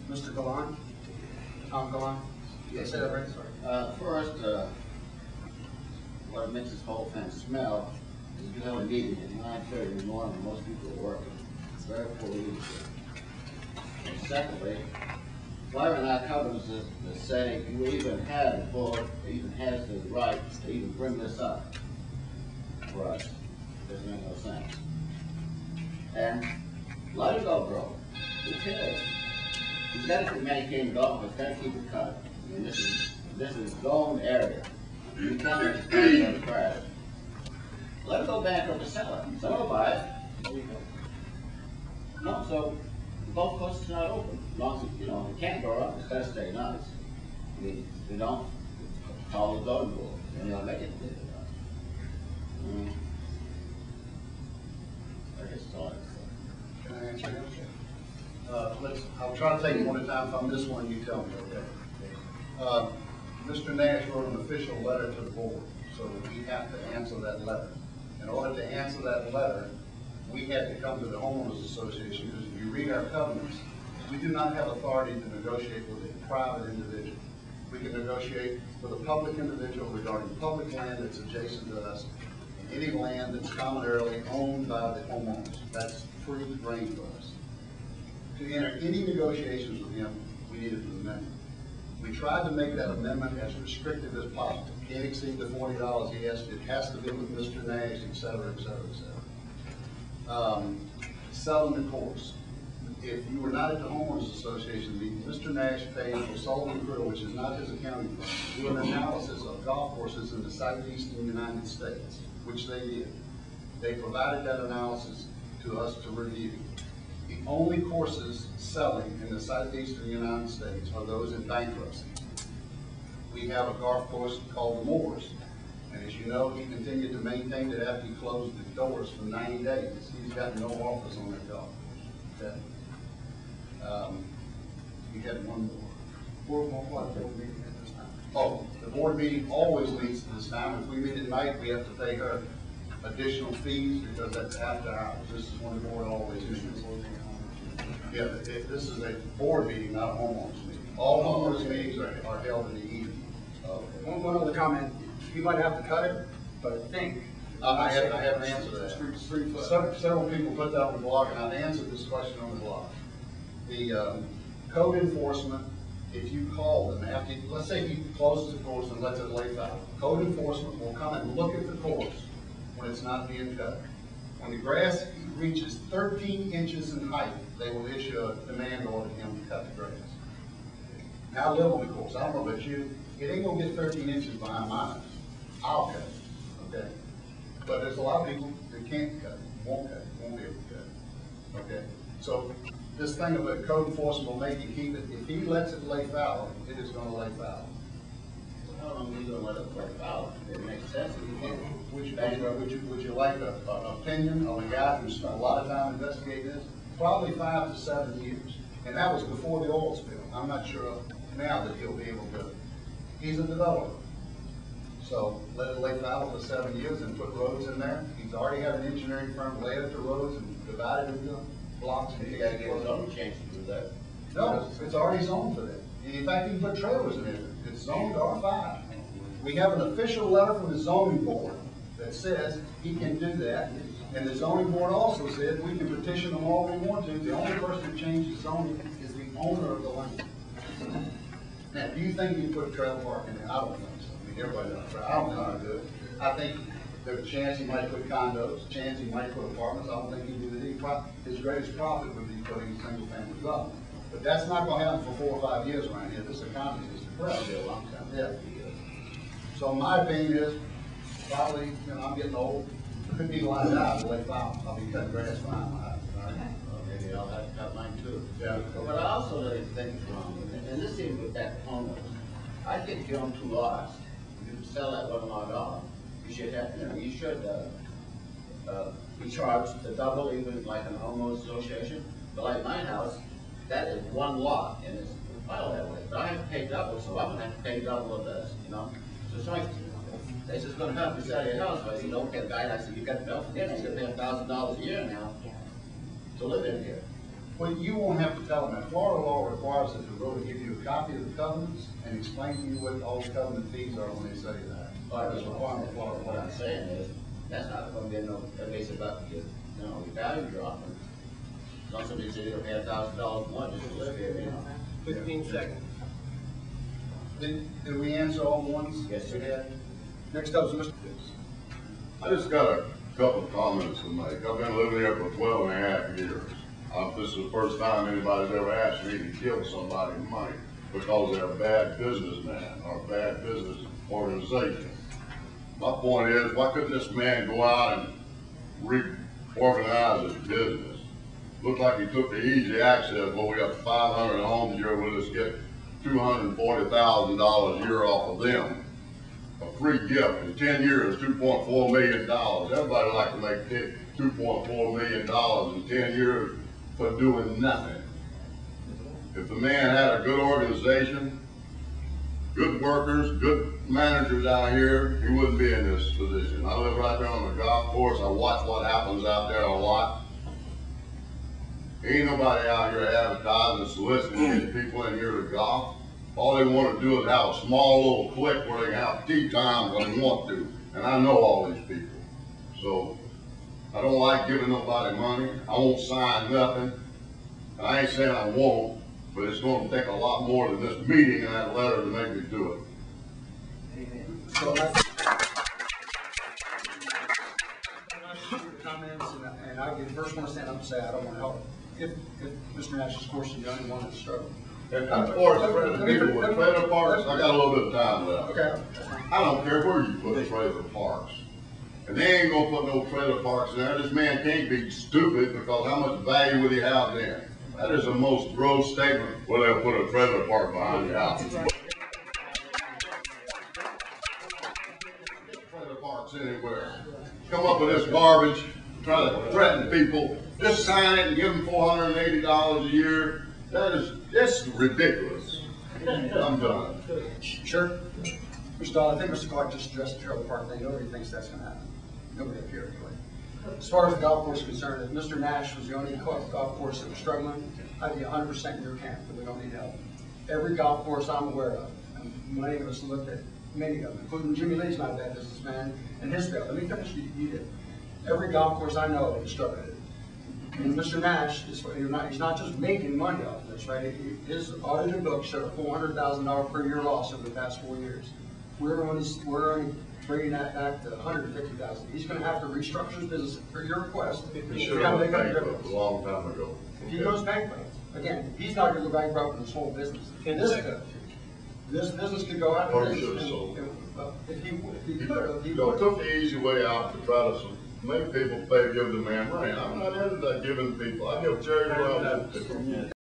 Mr. Galan? Tom Galan? Yes, Say that right, sorry. First, what makes this whole thing smell is you have a meeting at 9:30 in the morning, most people are working. It's very poor leadership. And secondly, why are not covenants that say you even have the board, even has the right to even bring this up for us? Doesn't make no sense. And let it go, bro. Who cares? He's got to maintain golf, he's got to keep it cut. I mean, this is zone area. You can't expand the crash. Let it go bankrupt to sell it. Someone will buy it. No, so the golf course is not open. As long as you know, it can't grow up, it's got to stay nice. I mean, you don't follow the zoning rules, and you'll make it. I guess that's all I have to say. Can I answer him? I'll try to take it one at a time. If I miss one, you tell me, okay? Mr. Nash wrote an official letter to the board, so we have to answer that letter. In order to answer that letter, we had to come to the homeowners association, because if you read our covenants, we do not have authority to negotiate with a private individual. We can negotiate with a public individual regarding public land that's adjacent to us, and any land that's commonly owned by the homeowners. That's free reign for us. To enter any negotiations with him, we needed an amendment. We tried to make that amendment as restrictive as possible. Can't exceed the $40 he asked. It has to be with Mr. Nash, et cetera, et cetera, et cetera. Selling the course. If you were not at the homeowners association meeting, Mr. Nash paid for Sullivan Crew, which is not his accounting firm, to do an analysis of golf courses in the southeastern United States, which they did. They provided that analysis to us to review. The only courses selling in the southeastern United States are those in bankruptcy. We have a golf course called the Moors, and as you know, he continued to maintain it after he closed the doors for 90 days. He's got no offers on that golf course. Okay. You had one more. Board meeting at this time. Oh, the board meeting always meets at this time. If we meet at night, we have to pay her additional fees because that's after hours. This is when the board always meets. Yeah, this is a board meeting, not a homeowners meeting. All homeowners meetings are held in the evening. One other comment, you might have to cut it, but I think. I have an answer to that. Several people put that on the blog, and I've answered this question on the blog. The code enforcement, if you call them after, let's say he closes the course and lets it lay fallow, code enforcement will come and look at the course when it's not being cut. When the grass reaches 13 inches in height, they will issue a demand order to him to cut the grass. Now live on the course. I don't know about you, it ain't gonna get 13 inches behind mine. I'll cut it, okay? But there's a lot of people that can't cut it, won't cut it, won't be able to cut it, okay? So this thing about code enforcement will make you keep it. If he lets it lay fallow, it is gonna lay fallow. How long are you gonna let it play out? It makes sense. Would you like an opinion of a guy who spent a lot of time investigating this? Probably 5 to 7 years. And that was before the oil spill. I'm not sure now that he'll be able to. He's a developer. So let it lay fallow for 7 years and put roads in there. He's already had an engineering firm lay out the roads and divided into blocks. And You gotta get his own chance to do that. No, it's already zoned for that. In fact, you can put trailers in it. It's zoned R5. We have an official letter from the zoning board that says he can do that. And the zoning board also said we can petition them all we want to. The only person who changes zoning is the owner of the land. Now, do you think you put a trailer park in there? I don't think so. I mean, everybody knows. I don't know how to do it. I think there's a chance he might put condos, a chance he might put apartments. I don't think he'd do that. His greatest profit would be putting single family development. But that's not going to happen for 4 or 5 years around here. This economy is depressed. That'll be a long time. Yeah. So my opinion is, probably, you know, I'm getting old. Could be like that, the late fall. I'll be cutting grass behind my house. All right? Maybe I'll have to cut mine too. Yeah. But I also really think it's wrong, and this even with that homeowners, I think you own 2 lots. You sell that one lot off. You should have, you should be charged the double, even like an homeowners association. But like my house, that is 1 lot, and it's filed that way. But I have to pay double, so I'm gonna have to pay double of this, So it's like, they just gonna have to sell your house, but you don't get a guy that said, you got to pay, you're gonna pay $1,000 a year now to live in here. Well, you won't have to tell them that. Florida law requires us to really give you a copy of the covenants and explain to you what all the covenant fees are when they say that. That's a requirement of Florida What law. I'm saying is, that's not gonna get no, that makes it about your, your value dropping. Somebody said it'll pay $1,000 more just to live here, 15 seconds. Did we answer all the ones? Yes, you did. Next up is Mr. I just got a couple of comments to make. I've been living here for 12 and a half years. This is the first time anybody's ever asked me to kill somebody's money because they're a bad businessman or a bad business organization. My point is, why couldn't this man go out and reorganize his business? Looked like he took the easy access, well, we got 500 homes here, we'll just get $240,000 a year off of them. A free gift in 10 years, $2.4 million. Everybody like to make $2.4 million in 10 years for doing nothing. If the man had a good organization, good workers, good managers out here, he wouldn't be in this position. I live right there on the golf course. I watch what happens out there a lot. Ain't nobody out here advertising, soliciting to get people in here to golf. All they want to do is have a small little clique where they can have tea time when they want to. And I know all these people. So I don't like giving nobody money. I won't sign nothing. I ain't saying I won't, but it's going to take a lot more than this meeting and that letter to make me do it. So comments, and I'll be the first one to stand up and say I don't want to help. If Mr. Nash, of course, is the only one that's struggling. And as far as people with trailer parks, I got a little bit of time left. Okay. I don't care where you put trailer parks. And they ain't gonna put no trailer parks in there. This man can't be stupid because how much value would he have then? That is the most gross statement. Well, they'll put a trailer park behind your house. Trailer parks anywhere. Come up with this garbage, try to threaten people, just sign it and give them $480 a year. It's ridiculous. I'm done. Sure. Mr. Dahl, I think Mr. Clark just addressed the trailer park thing. Nobody thinks that's going to happen. Nobody up here anyway. As far as the golf course is concerned, if Mr. Nash was the only golf course that was struggling, I'd be 100% in your camp that we don't need help. Every golf course I'm aware of, and many of us looked at many of them, including Jimmy Lee's not a bad businessman, and his failed. Let me finish, you did. Every golf course I know of is struggling. And Mr. Nash, he's not just making money off of this, right? His audited book showed a $400,000 per year loss over the past 4 years. We're only bringing that back to $150,000. He's going to have to restructure his business per your request. He should have been bankrupt a long time ago. If he goes bankrupt, again, he's not going to go bankrupt in his whole business. This business could go out of Or he business. should have sold. If he could have, he You know, would. took the easy way out to try to make people pay, give the man money. I'm not into that giving people. I give charity where I want to.